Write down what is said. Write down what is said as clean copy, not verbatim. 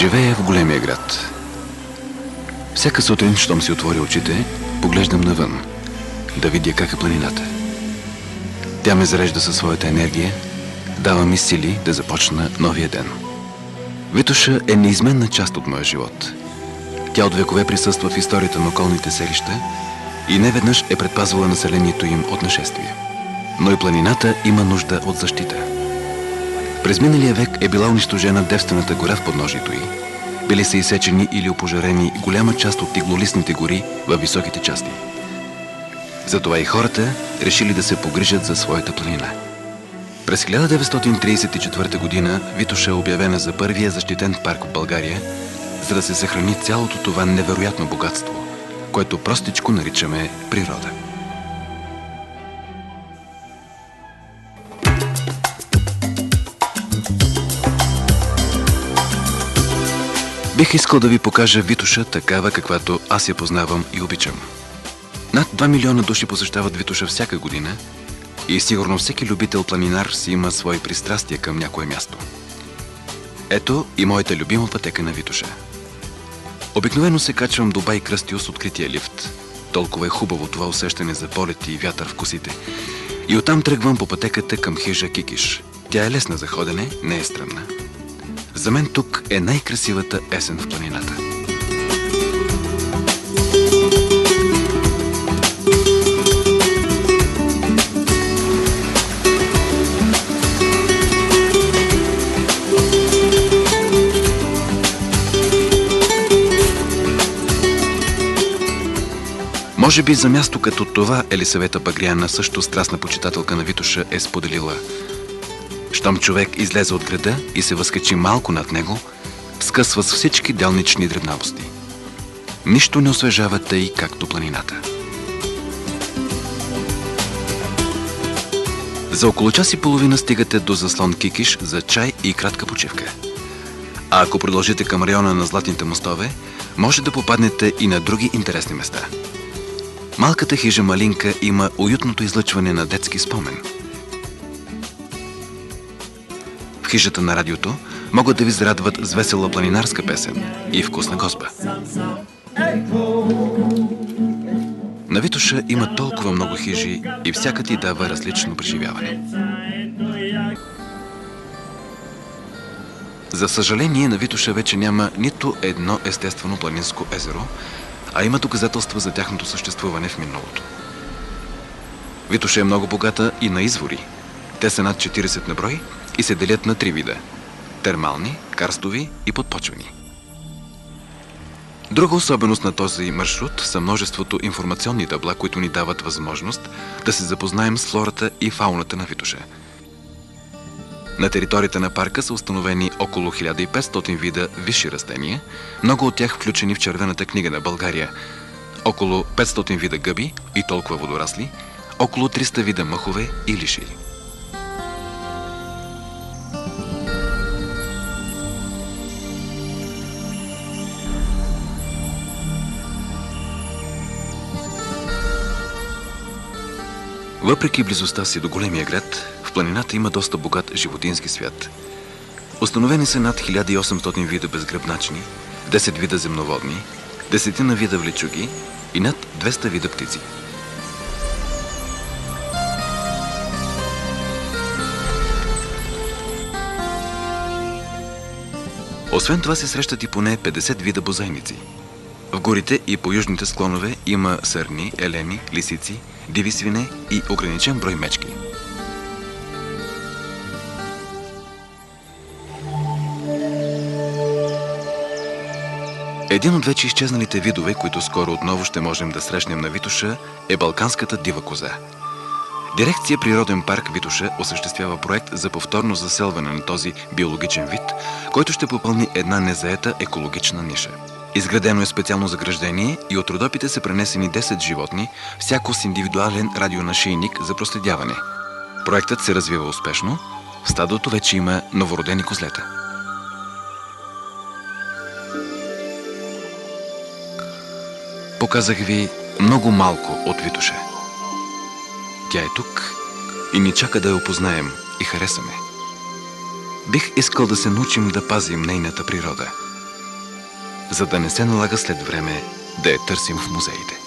Живея в големия град. Всяка сутрин, щом си отворя очите, поглеждам навън, да видя как е планината. Тя ме зарежда със своята енергия, дава ми сили да започна новия ден. Витоша е неизменна част от моя живот. Тя от векове присъства в историята на околните селища и неведнъж е предпазвала населението им от нашествия. Но и планината има нужда от защита. През миналия век е била унищожена девствената гора в подножието й. Били са изсечени или опожарени голяма част от иглолистните гори във високите части. Затова и хората решили да се погрижат за своята планина. През 1934 година Витоша е обявена за първия защитен парк в България, за да се съхрани цялото това невероятно богатство, което простичко наричаме природа. Бих искал да ви покажа Витоша такава, каквато аз я познавам и обичам. Над 2 милиона души посещават Витоша всяка година и сигурно всеки любител планинар си има свои пристрастия към някое място. Ето и моята любима пътека на Витоша. Обикновено се качвам до Бай Кръстю с открития лифт. Толкова е хубаво това усещане за полети и вятър в косите. И оттам тръгвам по пътеката към хижа Кикиш. Тя е лесна за ходене, не е стръмна. За мен тук е най-красивата есен в планината. Може би за място като това Елисавета Багряна, също страстна почитателка на Витоша, е споделила: щом човек излезе от града и се възкачи малко над него, скъсва с всички делнични дребнавости. Нищо не освежава тъй, както планината. За около час и половина стигате до заслон Кикиш за чай и кратка почивка. А ако продължите към района на Златните мостове, може да попаднете и на други интересни места. Малката хижа Малинка има уютното излъчване на детски спомен. В хижата на радиото могат да ви зарадват с весела планинарска песен и вкусна гозба. На Витоша има толкова много хижи и всяка ти дава различно преживяване. За съжаление, на Витоша вече няма нито едно естествено планинско езеро, а има доказателства за тяхното съществуване в миналото. Витоша е много богата и на извори. Те са над 40 на брой и се делят на 3 вида – термални, карстови и подпочвени. Друга особеност на този маршрут са множеството информационни табла, които ни дават възможност да се запознаем с флората и фауната на Витоша. На територията на парка са установени около 1500 вида висши растения, много от тях включени в Червената книга на България, около 500 вида гъби и толкова водорасли, около 300 вида мъхове и лишаи. Въпреки близостта си до големия град, в планината има доста богат животински свят. Установени са над 1800 вида безгръбначни, 10 вида земноводни, 10 вида влечуги и над 200 вида птици. Освен това се срещат и поне 50 вида бозайници. В горите и по южните склонове има сърни, елени, лисици, диви свине и ограничен брой мечки. Един от вече изчезналите видове, които скоро отново ще можем да срещнем на Витоша, е балканската дива коза. Дирекция Природен парк Витоша осъществява проект за повторно заселване на този биологичен вид, който ще попълни една незаета екологична ниша. Изградено е специално заграждение и от Родопите са пренесени 10 животни, всяко с индивидуален радионашийник за проследяване. Проектът се развива успешно. В стадото вече има новородени козлета. Показах ви много малко от Витоша. Тя е тук и ни чака да я опознаем и харесаме. Бих искал да се научим да пазим нейната природа, за да не се налага след време да я търсим в музеите.